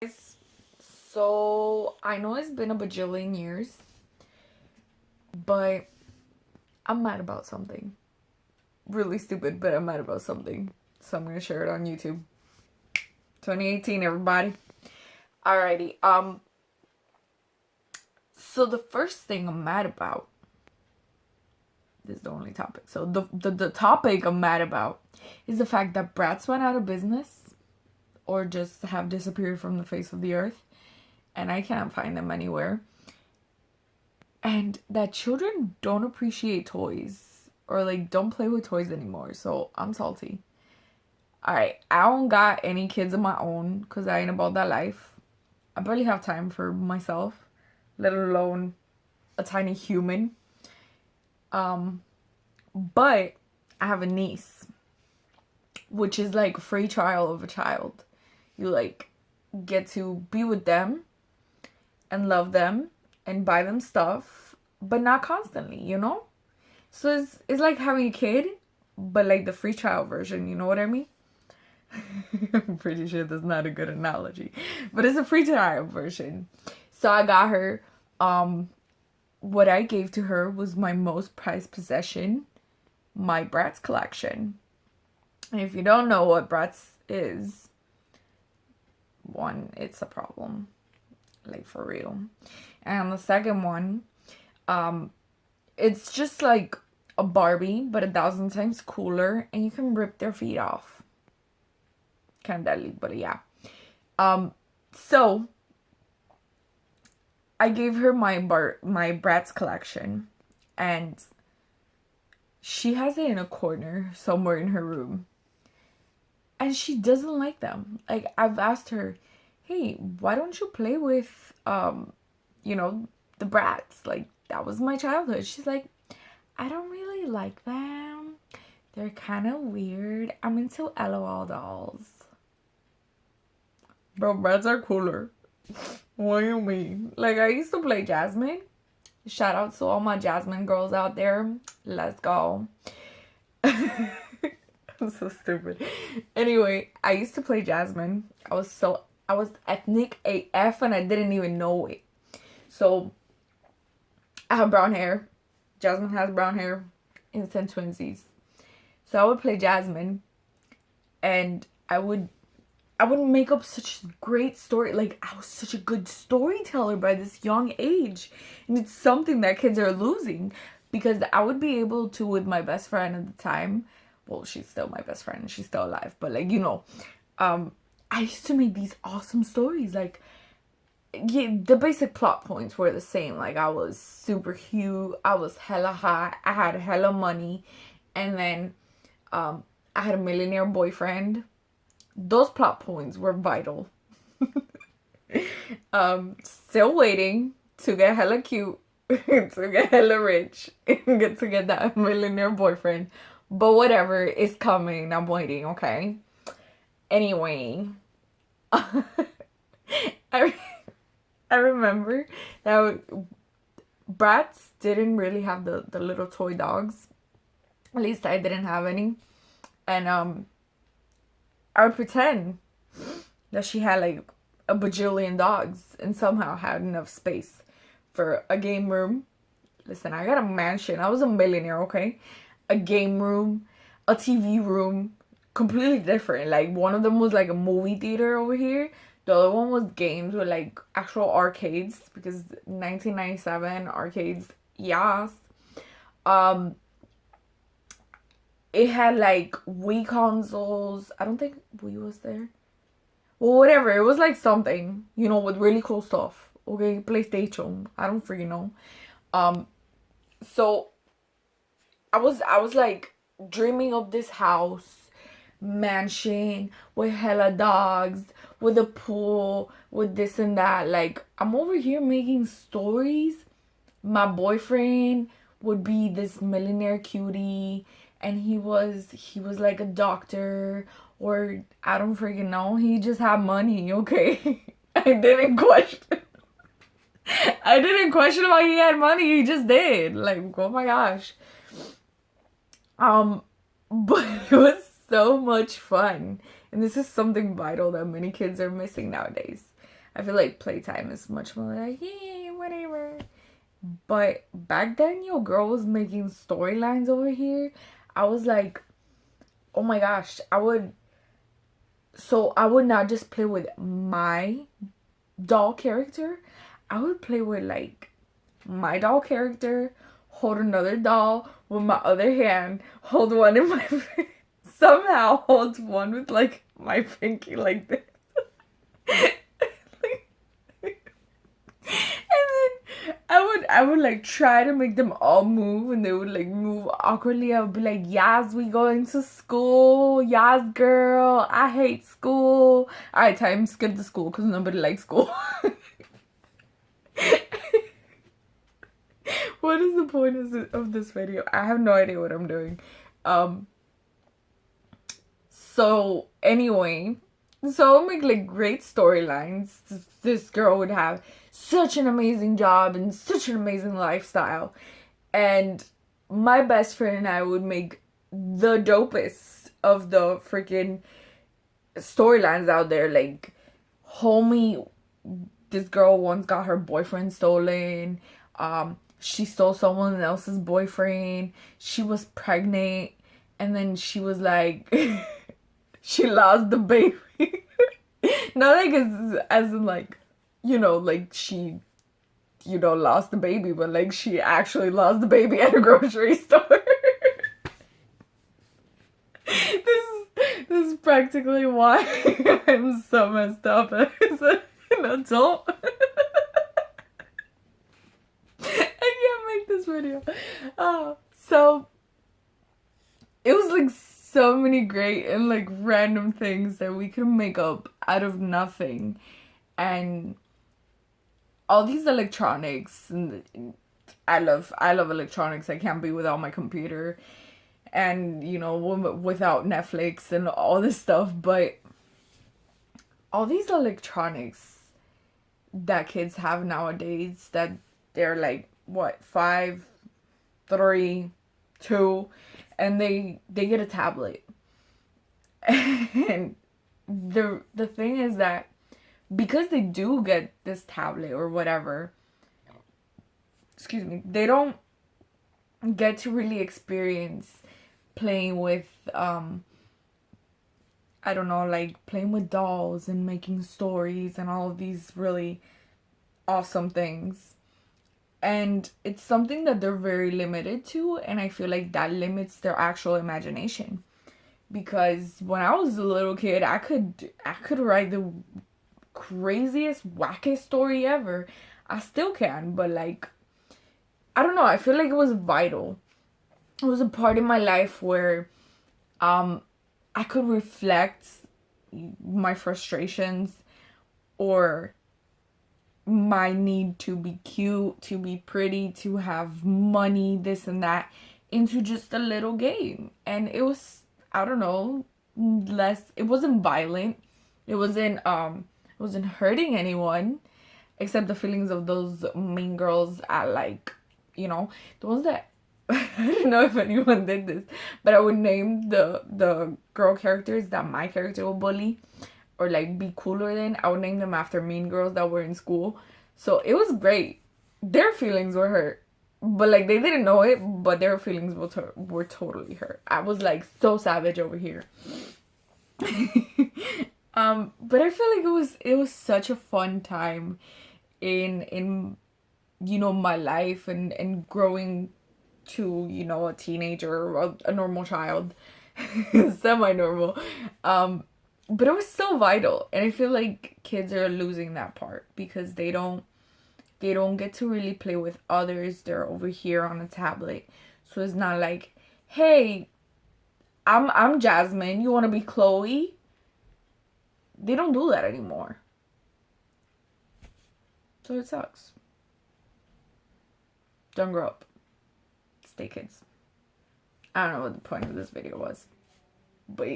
Guys, so I know it's been a bajillion years, but I'm mad about something. Really stupid, but I'm mad about something. So I'm gonna share it on YouTube. 2018, everybody. Alrighty. So the first thing I'm mad about, this is the only topic. So the topic I'm mad about is the fact that Bratz went out of business or just have disappeared from the face of the earth, and I can't find them anywhere. And that children don't appreciate toys or like don't play with toys anymore. So I'm salty. Alright, I don't got any kids of my own because I ain't about that life. I barely have time for myself, let alone a tiny human. But I have a niece, which is like a free trial of a child. You like get to be with them and love them and buy them stuff, but not constantly, you know? So it's like having a kid, but like the free trial version, you know what I mean? I'm pretty sure that's not a good analogy, but it's a free trial version. So I got her, what I gave to her was my most prized possession, my Bratz collection. And if you don't know what Bratz is, one, it's a problem, like for real. And the second one, it's just like a Barbie, but 1,000 times cooler, and you can rip their feet off. Kind of deadly, but yeah. So I gave her my Bratz collection, and she has it in a corner somewhere in her room, and she doesn't like them. Like I've asked her, hey, why don't you play with the Bratz? Like that was my childhood. She's like, I don't really like them. They're kind of weird. I'm into LOL dolls. Bro, Bratz are cooler. What do you mean? Like, I used to play Jasmine. Shout out to all my Jasmine girls out there. Let's go. I'm so stupid. Anyway, I used to play Jasmine. I was ethnic AF and I didn't even know it. So, I have brown hair. Jasmine has brown hair. Instant twinsies. So I would play Jasmine, and I would make up such a great story. Like I was such a good storyteller by this young age, and it's something that kids are losing, because I would be able to, with my best friend at the time. Well, she's still my best friend. She's still alive, but like I used to make these awesome stories. Like, yeah, the basic plot points were the same. Like I was super cute, I was hella hot, I had hella money, and then I had a millionaire boyfriend. Those plot points were vital. Still waiting to get hella cute, to get hella rich, and get that millionaire boyfriend. But whatever, it's coming. I'm waiting, okay? Anyway, I I remember that Bratz didn't really have the little toy dogs. At least I didn't have any. And I would pretend that she had like a bajillion dogs and somehow had enough space for a game room. Listen, I got a mansion. I was a millionaire, okay? A game room, a TV room, completely different. Like one of them was like a movie theater over here. The other one was games with like actual arcades, because 1997 arcades, yes. It had like Wii consoles. I don't think Wii was there. Well, whatever. It was like something, with really cool stuff. Okay, PlayStation. I don't freaking know. So I was like dreaming of this house, mansion with hella dogs, with a pool, with this and that. Like I'm over here making stories. My boyfriend would be this millionaire cutie, and he was like a doctor, or I don't freaking know. He just had money, okay? I didn't question. I didn't question why he had money. He just did. Like, oh my gosh. But it was so much fun. And this is something vital that many kids are missing nowadays. I feel like playtime is much more like, yeah, whatever. But back then, your girl was making storylines over here. I was like, oh my gosh, I would not just play with my doll character. I would play with like my doll character, hold another doll with my other hand, hold one in my somehow hold one with like my pinky like this. I would like try to make them all move, and they would like move awkwardly. I would be like, "Yas, we going to school. Yas, girl, I hate school." All right, time skip the school because nobody likes school. What is the point of this video? I have no idea what I'm doing. So anyway, so I would make like great storylines. This girl would have such an amazing job and such an amazing lifestyle, and my best friend and I would make the dopest of the freaking storylines out there. Like, homie, this girl once got her boyfriend stolen. She stole someone else's boyfriend. She was pregnant, and then she was like, she lost the baby. Not like as in like, like she, lost the baby, but like she actually lost the baby at a grocery store. This is practically why I'm so messed up as an adult. I can't make this video. So it was like so many great and like random things that we could make up out of nothing. And all these electronics, and I love electronics. I can't be without my computer, and without Netflix and all this stuff. But all these electronics that kids have nowadays, that they're like, what, 5, 3, 2, and they get a tablet. And the thing is that because they do get this tablet or whatever, excuse me, they don't get to really experience playing with I don't know, like playing with dolls and making stories and all of these really awesome things. And it's something that they're very limited to, and I feel like that limits their actual imagination. Because when I was a little kid, I could write the craziest, wackest story ever. I still can, but like, I don't know, I feel like it was vital. It was a part in my life where I could reflect my frustrations or my need to be cute, to be pretty, to have money, this and that, into just a little game. And it was, I don't know, it wasn't violent. It wasn't hurting anyone, except the feelings of those mean girls at like, the ones that I don't know if anyone did this, but I would name the girl characters that my character would bully or like be cooler than. I would name them after mean girls that were in school. So it was great. Their feelings were hurt, but like they didn't know it, but their feelings were totally hurt. I was like so savage over here. But I feel like it was such a fun time in my life and growing to a teenager or a normal child, semi-normal. But it was so vital, and I feel like kids are losing that part because they don't get to really play with others. They're over here on a tablet, so it's not like, hey, I'm Jasmine, you want to be Chloe? They don't do that anymore, so it sucks. Don't grow up. Stay kids. I don't know what the point of this video was, but